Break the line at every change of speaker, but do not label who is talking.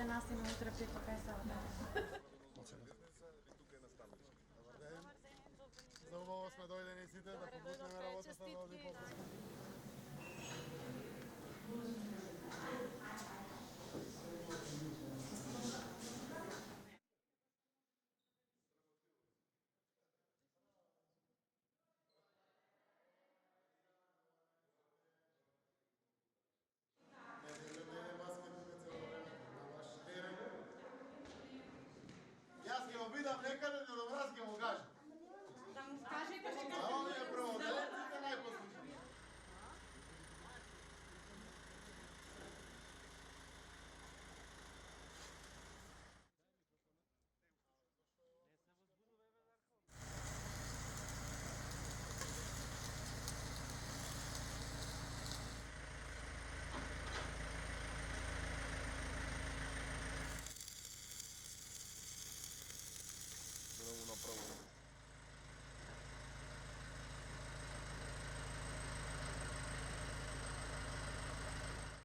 нас има утре при кафе-салата.
За убаво сме дојдени сите да побутнеме работата, да оди по